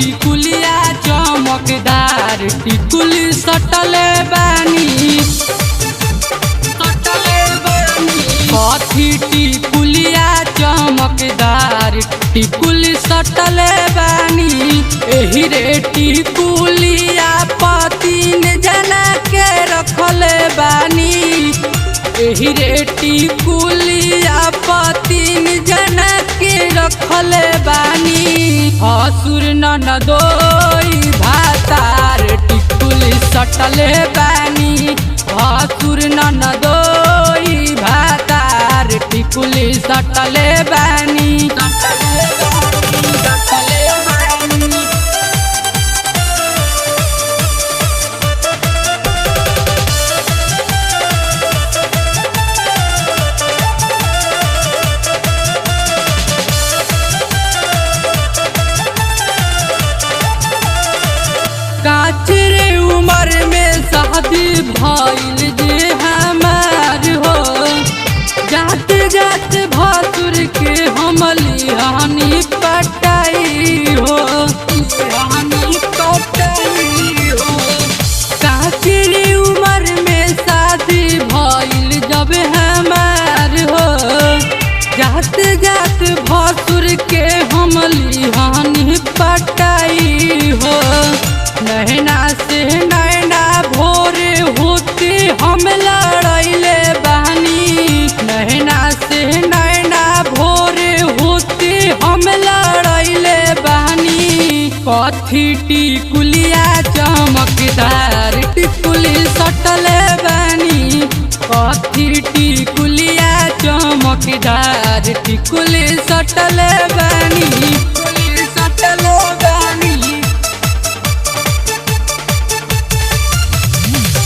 टिकुलिया चमकदार टिकुली सटले बानी कथी टिकुलिया चमकदार टिकुली सटले बानी एही रे टिकुलिया पतिन जना के रखले बानी एही रे टिकुलिया पतिन जना के रखले बानी हसुर ननदोई भातार टिकुली सटले बानी हसुर ननदोई भातार टिकुली सटले बानी काचरे उमर में शादी भइल जे हमार हो जात जात भसुर के हमली हानि पटाई हो काचरे उमर में शादी भइल जब हमार हो जात जात भसुर के हमली हानि पटाई हो नैना से नैना भोरे होते हम लड़ैले बानी नैना से नैना भोरे होते हम लड़ैले बानी कथी टिकुलिया चमकदार टिकुली सटले बानी कथी टिकुलिया चमकदार टिकुली सटले बानी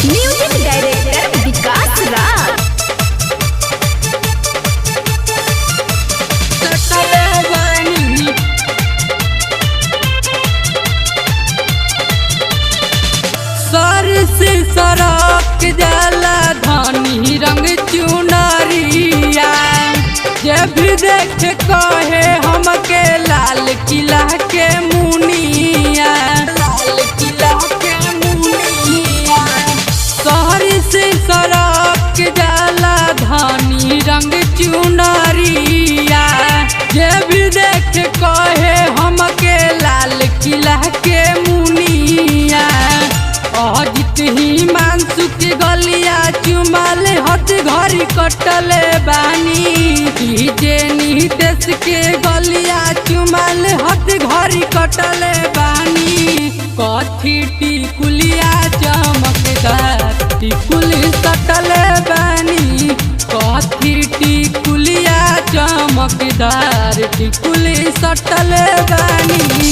म्यूजिक डायरेक्टर विकास राज। सर से सरक जाला धनी रंग चुनरिया जब भी देख कहे हमके लाल किला के मुनिया लाल किला के मुनिया शहर से सरक जाला धनी रंग चुनरिया जब भी देख कहे हमके लाल किला के मुनिया अजित ही मानसु के गलिया चुमाल हथ घड़ी कटले बानी जे नितेश के गलिया चुमाल हथ घड़ी कटले बानी कथी टिकुलिया चमकदार टिकुली सटले बानी कथी टिकुलिया चमकदार टिकुली सटले बानी।